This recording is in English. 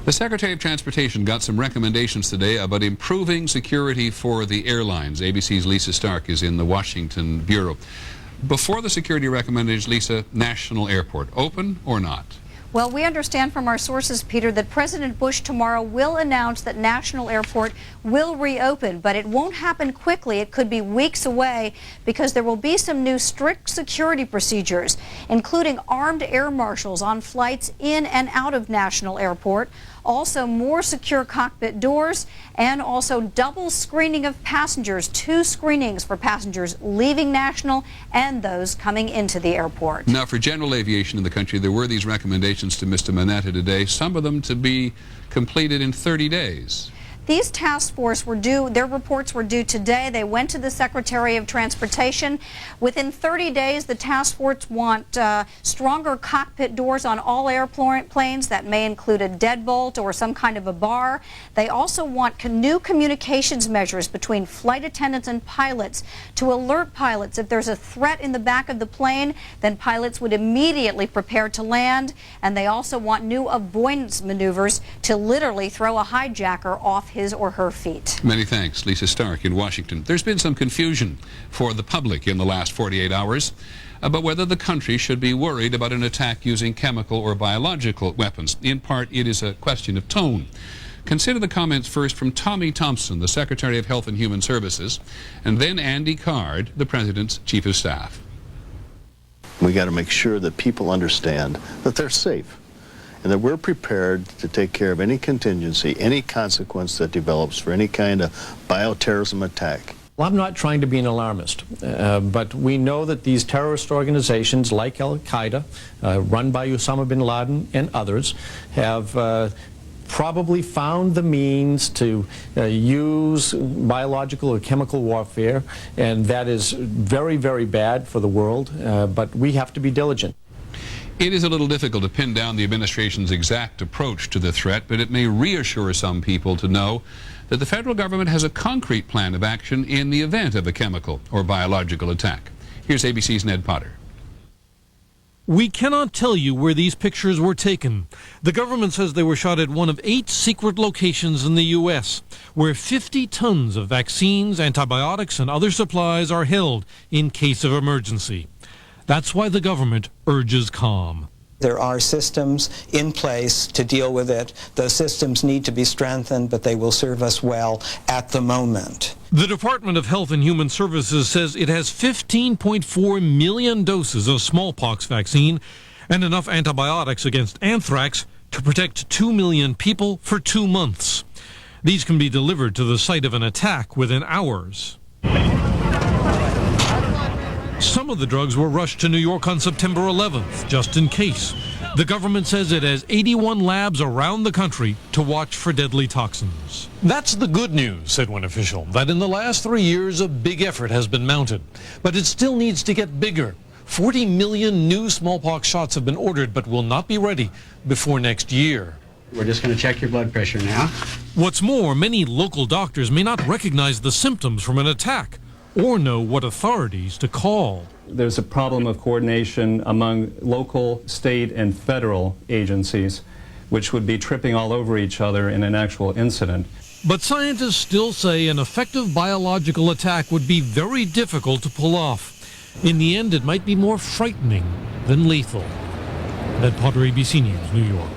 The Secretary of Transportation got some recommendations today about improving security for the airlines. ABC's Lisa Stark is in the Washington Bureau. Before the security recommendations, Lisa, National Airport, open or not? Well, we understand from our sources, Peter, that President Bush tomorrow will announce that National Airport will reopen, but it won't happen quickly. It could be weeks away because there will be some new strict security procedures, including armed air marshals on flights in and out of National Airport, also more secure cockpit doors, and also double screening of passengers, 2 screenings for passengers leaving National and those coming into the airport. Now, for general aviation in the country, there were these recommendations to Mr. Mineta today, some of them to be completed in 30 days. These task force were due, their reports were due today. They went to the Secretary of Transportation. Within 30 days, the task force want stronger cockpit doors on all airplanes. That may include a deadbolt or some kind of a bar. They also want new communications measures between flight attendants and pilots to alert pilots if there's a threat in the back of the plane, then pilots would immediately prepare to land. And they also want new avoidance maneuvers to literally throw a hijacker off his or her feet. Many thanks, Lisa Stark in Washington. There's been some confusion for the public in the last 48 hours about whether the country should be worried about an attack using chemical or biological weapons. In part, it is a question of tone. Consider the comments first from Tommy Thompson, the Secretary of Health and Human Services, and then Andy Card, the President's Chief of Staff. We got to make sure that people understand that they're safe, and that we're prepared to take care of any contingency, any consequence that develops for any kind of bioterrorism attack. Well, I'm not trying to be an alarmist, but we know that these terrorist organizations like Al-Qaeda, run by Osama bin Laden and others, have probably found the means to use biological or chemical warfare, and that is very, very bad for the world, but we have to be diligent. It is a little difficult to pin down the administration's exact approach to the threat, but it may reassure some people to know that the federal government has a concrete plan of action in the event of a chemical or biological attack. Here's ABC's Ned Potter. We cannot tell you where these pictures were taken. The government says they were shot at one of 8 secret locations in the U.S., where 50 tons of vaccines, antibiotics, and other supplies are held in case of emergency. That's why the government urges calm. There are systems in place to deal with it. Those systems need to be strengthened, but they will serve us well at the moment. The Department of Health and Human Services says it has 15.4 million doses of smallpox vaccine and enough antibiotics against anthrax to protect 2 million people for 2 months. These can be delivered to the site of an attack within hours. Some of the drugs were rushed to New York on September 11th, just in case. The government says it has 81 labs around the country to watch for deadly toxins. That's the good news, said one official, that in the last 3 years a big effort has been mounted. But it still needs to get bigger. 40 million new smallpox shots have been ordered, but will not be ready before next year. We're just going to check your blood pressure now. What's more, many local doctors may not recognize the symptoms from an attack or know what authorities to call. There's a problem of coordination among local, state, and federal agencies, which would be tripping all over each other in an actual incident. But scientists still say an effective biological attack would be very difficult to pull off. In the end, it might be more frightening than lethal. Ned Potter, ABC News, New York.